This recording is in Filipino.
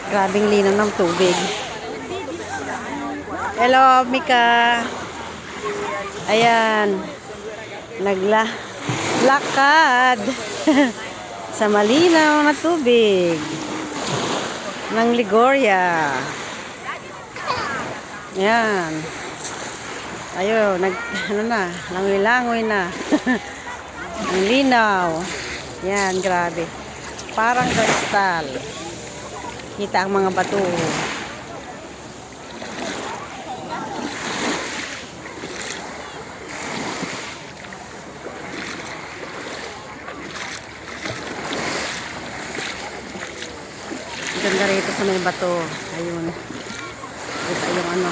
Grabing linaw ng tubig. Hello, Mika. Ayan. Lakad sa malinaw na tubig ng Liguria. Ayan. Ayo, langoy-langoy na. Ang linaw. Yan, grabe. Parang kristal. Kita ang mga bato. Ganda rito sa may bato. Ayun. Kita yung ano.